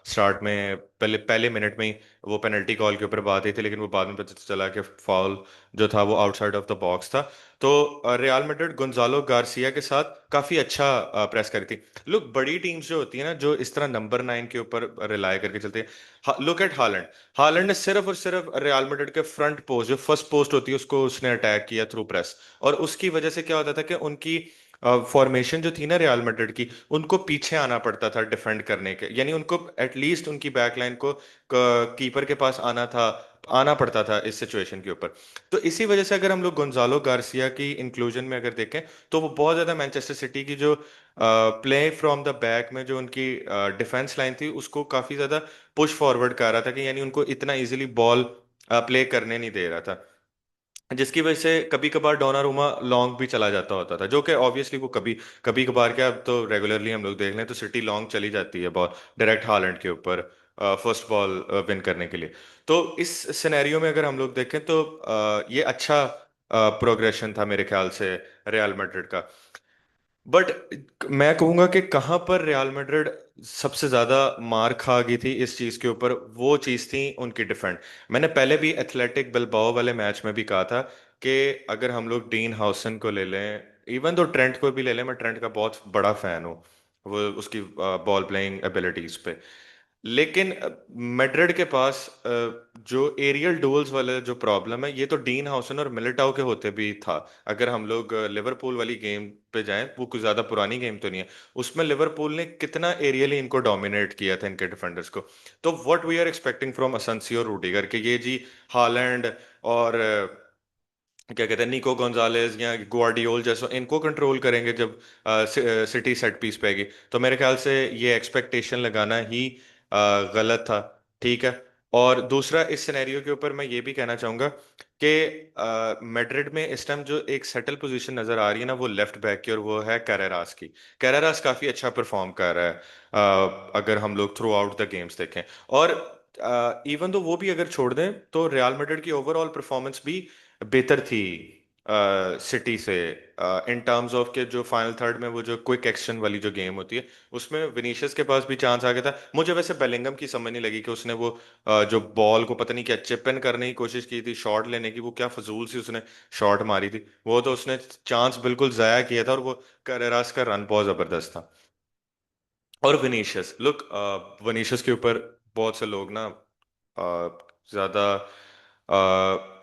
स्टार्ट में पहले पहले मिनट में ही वो पेनल्टी कॉल के ऊपर बात आई थी, लेकिन वो बाद में पता चला कि फाउल जो था वो आउटसाइड ऑफ द बॉक्स था। तो रियल मैड्रिड गोंजालो गार्सिया के साथ काफी अच्छा प्रेस करी थी। लुक, बड़ी टीम्स जो होती है ना जो इस तरह नंबर 9 के ऊपर रिलाय करके चलती है, लुक एट हालैंड। हालैंड ने सिर्फ और सिर्फ रियल मैड्रिड के फ्रंट पोस्ट जो फर्स्ट पोस्ट होती है उसको उसने अटैक किया थ्रू प्रेस, और उसकी वजह से क्या होता था कि उनकी फॉर्मेशन जो थी ना रियल मैड्रिड की, उनको पीछे आना पड़ता था डिफेंड करने के, यानी उनको एटलीस्ट उनकी बैकलाइन को कीपर के पास आना पड़ता था इस सिचुएशन के ऊपर। तो इसी वजह से अगर हम लोग गोंजालो गार्सिया की इंक्लूजन में अगर देखें तो वो बहुत ज्यादा मैनचेस्टर सिटी की जो प्ले फ्रॉम द बैक में जो उनकी डिफेंस लाइन थी उसको काफी ज्यादा पुश फॉरवर्ड कर रहा था, कि यानी उनको इतना इजीली बॉल प्ले करने नहीं दे रहा था, जिसकी वजह से कभी कभार डोनारुमा लॉन्ग भी चला जाता होता था, जो कि ऑब्वियसली वो कभी कभी कभार क्या, अब तो रेगुलरली हम लोग देख लें तो सिटी लॉन्ग चली जाती है बॉल डायरेक्ट हालैंड के ऊपर फर्स्ट बॉल विन करने के लिए। तो इस सिनेरियो में अगर हम लोग देखें तो ये अच्छा प्रोग्रेशन था मेरे ख्याल से रियल मैड्रिड का। बट मैं कहूंगा कि कहां पर रियल मैड्रिड सबसे ज्यादा मार खा गई थी इस चीज के ऊपर, वो चीज थी उनकी डिफेंड। मैंने पहले भी एथलेटिक बिलबाओ वाले मैच में भी कहा था कि अगर हम लोग डीन हाउसन को ले लें, इवन दो ट्रेंट को भी ले लें, मैं ट्रेंट का बहुत बड़ा फैन हूँ वो उसकी बॉल प्लेइंग एबिलिटीज पे, लेकिन मैड्रिड के पास जो एरियल डुअल्स वाले जो प्रॉब्लम है ये तो डीन हाउसन और मिलिटाओ के होते भी था। अगर हम लोग लिवरपूल वाली गेम पे जाएं, वो कुछ ज्यादा पुरानी गेम तो नहीं है, उसमें लिवरपूल ने कितना एरियली इनको डोमिनेट किया था इनके डिफेंडर्स को। तो what we are expecting from असensio रूडिगर के ये जी हालैंड और क्या कहते हैं निको गोंजालेस या गुआर्डियोल जैसो इनको कंट्रोल करेंगे जब सिटी सेट पीस पेगी, तो मेरे ख्याल से ये एक्सपेक्टेशन लगाना ही गलत था। ठीक है, और दूसरा इस सिनेरियो के ऊपर मैं ये भी कहना चाहूंगा कि मैड्रिड में इस टाइम जो एक सेटल पोजीशन नजर आ रही है ना वो लेफ्ट बैक की, और वो है कैरेरास की। कैरेरास काफी अच्छा परफॉर्म कर रहा है अगर हम लोग थ्रू आउट द गेम्स देखें, और इवन तो वो भी अगर छोड़ दें तो रियल मैड्रिड की ओवरऑल परफॉर्मेंस भी बेहतर थी सिटी से, इन टर्म्स ऑफ के जो फाइनल थर्ड में वो जो क्विक एक्शन वाली जो गेम होती है उसमें विनीशियस के पास भी चांस आ गया था। मुझे वैसे बेलिंगम की समझ नहीं लगी कि उसने वो जो बॉल को पता नहीं क्या चिपन करने की कोशिश की थी शॉट लेने की, वो क्या फजूल सी उसने शॉट मारी थी, वो तो उसने चांस बिल्कुल जाया किया था, और वो कैरेरास का रन बहुत जबरदस्त था। और विनीशियस, लुक, विनीशियस के ऊपर बहुत से लोग ना ज्यादा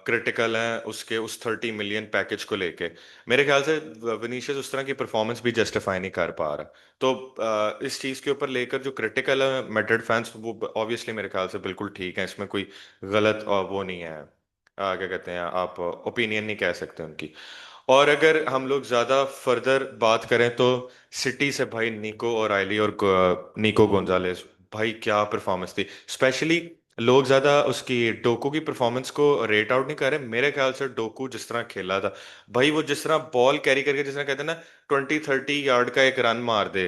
क्रिटिकल हैं उसके उस 30 मिलियन पैकेज को लेके। मेरे ख्याल से विनीशियस उस तरह की परफॉर्मेंस भी जस्टिफाई नहीं कर पा रहा। तो इस चीज के ऊपर लेकर जो क्रिटिकल है मैड्रिड फैंस, वो ऑब्वियसली मेरे ख्याल से बिल्कुल ठीक है, इसमें कोई गलत वो नहीं है, क्या कहते हैं आप, ओपिनियन नहीं कह सकते उनकी। और अगर हम लोग ज्यादा फर्दर बात करें तो सिटी से भाई निको और आइली और निको गोंजालेस, भाई क्या परफॉर्मेंस थी। स्पेशली लोग ज्यादा उसकी डोकू की परफॉर्मेंस को रेट आउट नहीं कर रहे, मेरे ख्याल से डोकू जिस तरह खेला था, भाई वो जिस तरह बॉल कैरी करके जिस तरह कहते हैं ना 20-30 यार्ड का एक रन मार दे,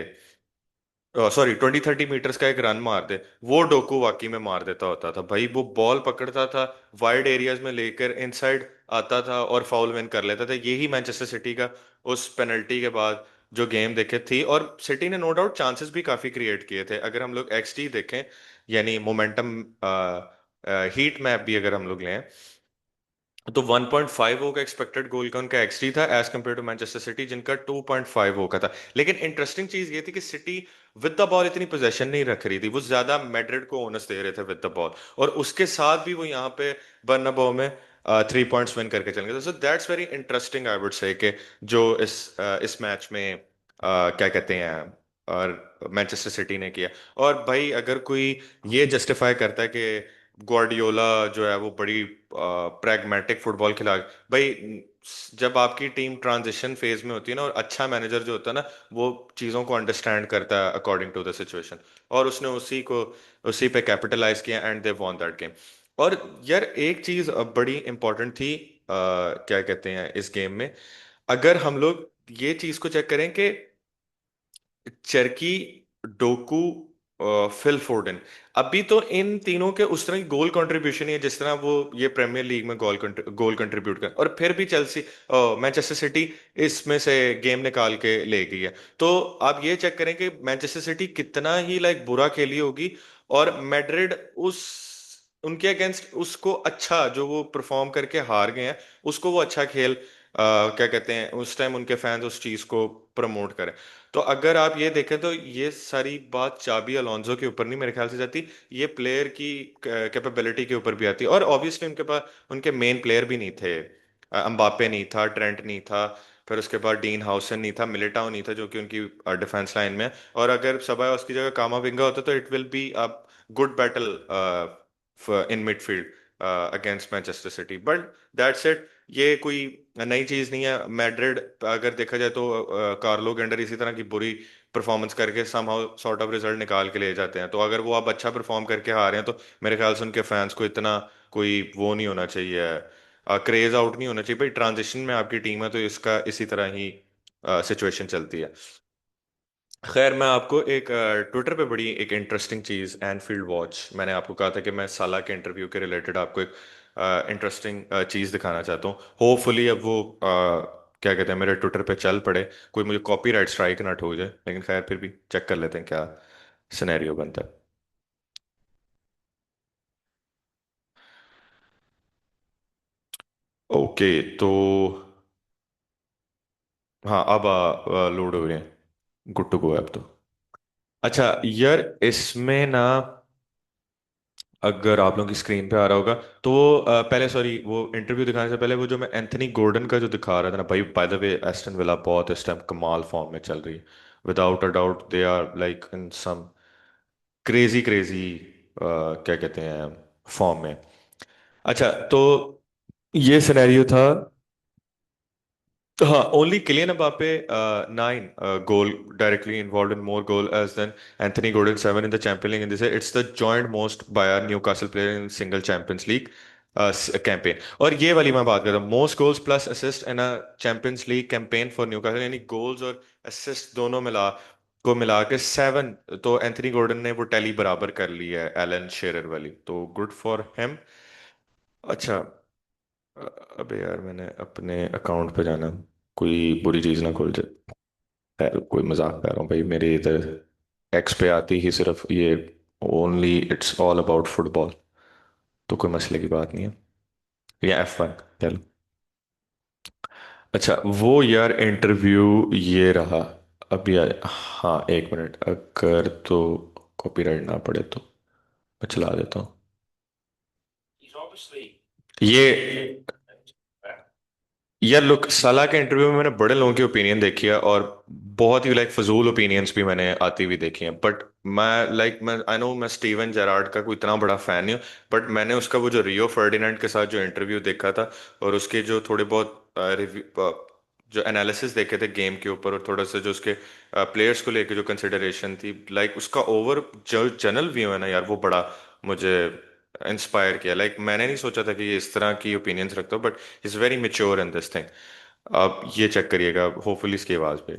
सॉरी 20-30 मीटर्स का एक रन मार दे, वो डोकू वाकई में मार देता होता था भाई। वो बॉल पकड़ता था, वाइड एरियाज में लेकर इनसाइड आता था और फाउल विन कर लेता था। यही मैनचेस्टर सिटी का उस पेनल्टी के बाद जो गेम देखे थी। और सिटी ने नो डाउट चांसेस भी काफी क्रिएट किए थे। अगर हम लोग एक्सटी देखें, यानी मोमेंटम हीट मैप भी अगर हम लोग लें, तो 1.5 का एक्सपेक्टेड गोल का उनका एक्सजी था, as compare to Manchester City जिनका 2.5 का था। लेकिन इंटरेस्टिंग चीज ये थी कि सिटी विद द बॉल इतनी पोजेशन नहीं रख रही थी, वो ज्यादा मैड्रिड को ओनस दे रहे थे विद द बॉल। और उसके साथ भी वो यहाँ पे बर्नाब्यू में 3 पॉइंट्स विन करके चल गए। So that's very interesting I would say कि जो इस मैच में क्या कहते हैं और मैनचेस्टर सिटी ने किया। और भाई अगर कोई ये जस्टिफाई करता है कि ग्वार्डियोला जो है वो बड़ी प्रैग्मेटिक फुटबॉल खिला, भाई जब आपकी टीम ट्रांजिशन फेज में होती है ना, और अच्छा मैनेजर जो होता है ना, वो चीज़ों को अंडरस्टैंड करता है अकॉर्डिंग टू द सिचुएशन। और उसने उसी पे कैपिटलाइज किया and they won that game. और यार एक चीज़ बड़ी इंपॉर्टेंट थी, क्या कहते हैं इस गेम में, अगर हम लोग ये चीज़ को चेक करें कि चरकी, डोकू, फिल फोर्डन, अभी तो इन तीनों के उस तरह की गोल कंट्रीब्यूशन नहीं है जिस तरह वो ये प्रीमियर लीग में गोल कंट्रीब्यूट कर। और फिर भी चेल्सी, मैनचेस्टर सिटी इसमें से गेम निकाल के ले गई है। तो आप ये चेक करें कि मैनचेस्टर सिटी कितना ही लाइक बुरा खेली होगी, और मैड्रिड उस उनके अगेंस्ट उसको अच्छा जो वो परफॉर्म करके हार गए हैं, उसको वो अच्छा खेल क्या कहते हैं उस टाइम उनके फैंस उस चीज को प्रमोट करें। तो अगर आप ये देखें तो ये सारी बात चाबी अलोंसो के ऊपर नहीं मेरे ख्याल से जाती, ये प्लेयर की कैपेबिलिटी के ऊपर भी आती। और ऑब्वियसली उनके पास उनके मेन प्लेयर भी नहीं थे। अम्बापे नहीं था, ट्रेंट नहीं था, फिर उसके बाद डीन हाउसन नहीं था, मिलिटाओ नहीं था जो कि उनकी डिफेंस लाइन में है। और अगर सबायोस उसकी जगह कामाविंगा होता तो it will be a good battle in midfield against Manchester city. But that's it, ये कोई नई चीज नहीं है। मैड्रिड अगर देखा जाए तो कार्लो गेंडर इसी तरह की बुरी परफॉर्मेंस करके समहाउ सॉर्ट ऑफ रिजल्ट निकाल के ले जाते हैं। तो अगर वो अब अच्छा परफॉर्म करके हार रहे हैं तो मेरे ख्याल से उनके फैंस को इतना कोई वो नहीं होना चाहिए, क्रेज आउट नहीं होना चाहिए। भाई ट्रांजिशन में आपकी टीम है तो इसका इसी तरह ही सिचुएशन चलती है। खैर मैं आपको एक ट्विटर पे बड़ी एक इंटरेस्टिंग चीज़, एनफील्ड वॉच, मैंने आपको कहा था कि मैं साला के इंटरव्यू के रिलेटेड आपको एक इंटरेस्टिंग चीज़ दिखाना चाहता हूँ। होपफुली अब वो क्या कहते हैं मेरे ट्विटर पे चल पड़े, कोई मुझे कॉपीराइट स्ट्राइक ना ठोक जाए, लेकिन खैर फिर भी चेक कर लेते हैं क्या सिनेरियो बनता है। ओके, तो हाँ अब लोड हो गए, गुड टू गो अब तो। अच्छा यार, इसमें ना अगर आप लोगों की स्क्रीन पे आ रहा होगा तो वो पहले सॉरी वो इंटरव्यू दिखाने से पहले वो जो मैं एंथनी गोर्डन का जो दिखा रहा था ना भाई, by the way Aston Villa बहुत इस टाइम कमाल फॉर्म में चल रही है। Without a doubt they are like in some crazy crazy क्या कहते हैं फॉर्म में। अच्छा तो ये सिनेरियो था। हाँ, only Kylian Mbappe 9 goal directly involved in more goal as than Anthony Gordon 7 in the Champions League in this year. It's the joint most by a Newcastle player in single Champions League campaign. और ये वाली मैं बात करता हूँ, most goals plus assist in a champions league campaign for Newcastle, यानी goals और assist दोनों मिला के 7। तो एंथनी गोर्डन ने वो टैली बराबर कर ली है एलन शेरर वाली, तो गुड फॉर हिम। अच्छा, अबे यार मैंने अपने अकाउंट पे जाना, कोई बुरी चीज ना खुल जाए। खैर कोई मजाक कर रहा हूँ भाई, मेरे इधर एक्स पे आती ही सिर्फ ये only it's all about football, तो कोई मसले की बात नहीं है। या F1 चलो। अच्छा वो यार इंटरव्यू ये रहा अभी हाँ एक मिनट, अगर तो कॉपीराइट ना पड़े तो मैं चला देता हूँ ये। यार लुक, सलाह के इंटरव्यू में मैंने बड़े लोगों की ओपिनियन देखी है, और बहुत ही लाइक फजूल ओपिनियंस भी मैंने आती हुई देखी हैं। बट मैं आई नो मैं स्टीवन जेरार्ड का कोई इतना बड़ा फैन नहीं हूँ, बट मैंने उसका वो जो रियो फर्डिनेंड के साथ जो इंटरव्यू देखा था, और उसके जो थोड़े बहुत रिव्यू जो एनालिसिस देखे थे गेम के ऊपर, और थोड़ा सा जो उसके प्लेयर्स को लेके जो कंसिडरेशन थी, लाइक उसका ओवर जो जनरल व्यू है ना यार, वो बड़ा मुझे इंस्पायर किया। लाइक मैंने नहीं सोचा था कि ये इस तरह की ओपिनियंस रखता हो, but is very mature in this thing. आप ये चेक करिएगा होपफुली इसकी आवाज पे।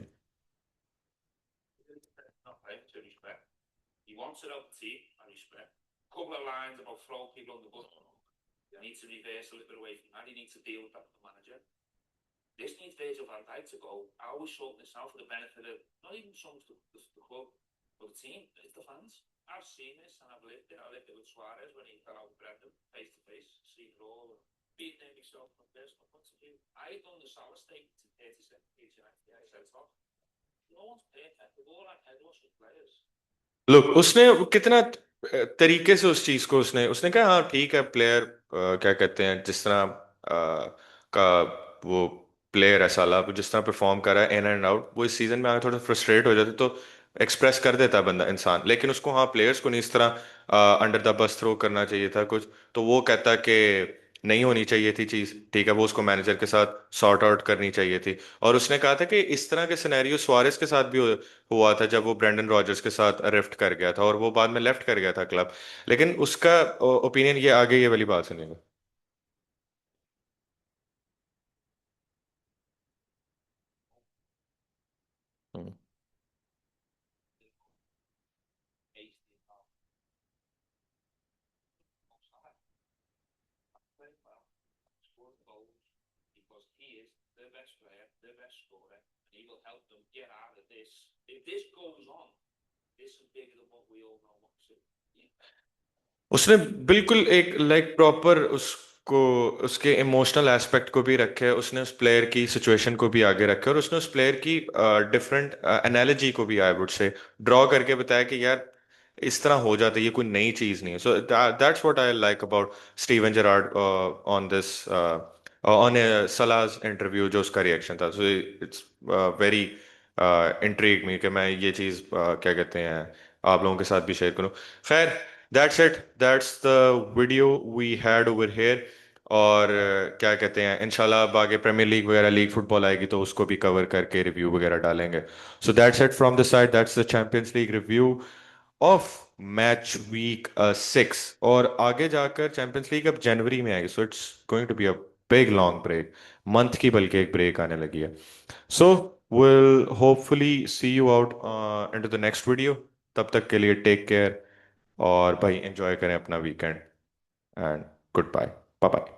लुक उसने कितना तरीके से उस चीज को उसने उसने कहा हाँ ठीक है प्लेयर क्या कहते हैं जिस तरह का वो प्लेयर है साला वो जिस तरह परफॉर्म कर रहा है इन एंड आउट वो इस सीजन में आगे थोड़ा फ्रस्ट्रेट हो जाते तो एक्सप्रेस कर देता है बंदा इंसान लेकिन उसको हाँ प्लेयर्स को नहीं इस तरह अंडर द बस थ्रो करना चाहिए था कुछ तो वो कहता कि नहीं होनी चाहिए थी चीज ठीक है वो उसको मैनेजर के साथ सॉर्ट आउट करनी चाहिए थी और उसने कहा था कि इस तरह के सिनेरियो सुआरेस के साथ भी हुआ था जब वो ब्रेंडन रॉजर्स के साथ रिफ्ट कर गया था और वो बाद में लेफ्ट कर गया था क्लब लेकिन उसका ओपिनियन ये आगे ये वाली बात सुनिएगा। हम्म। उसने बिल्कुल एक लाइक प्रॉपर उसको उसके इमोशनल एस्पेक्ट को भी रखे उसने उस प्लेयर की सिचुएशन को भी आगे रखे और उसने उस प्लेयर की डिफरेंट एनालॉजी को भी आई वुड से ड्रॉ करके बताया कि यार इस तरह हो जाता है ये कोई नई चीज नहीं है so that's what I like about Steven Gerrard on this on सलाह's इंटरव्यू जो उसका रिएक्शन था so it's very intrigue me कि मैं ये चीज क्या कहते हैं आप लोगों के साथ भी शेयर करूं खैर that's it that's the video we had over here और क्या कहते हैं इंशाल्लाह अब आगे प्रीमियर लीग वगैरह लीग फुटबॉल आएगी तो उसको भी कवर करके रिव्यू वगैरह डालेंगे so that's it from the side that's the Champions League review of match week 6 और आगे जाकर चैंपियंस लीग अब जनवरी में आएगी so it's going to be a big long break month की बल्कि एक ब्रेक आने लगी है so will hopefully see you out into the next video तब तक के लिए टेक केयर और भाई एंजॉय करें अपना weekend and good bye bye bye.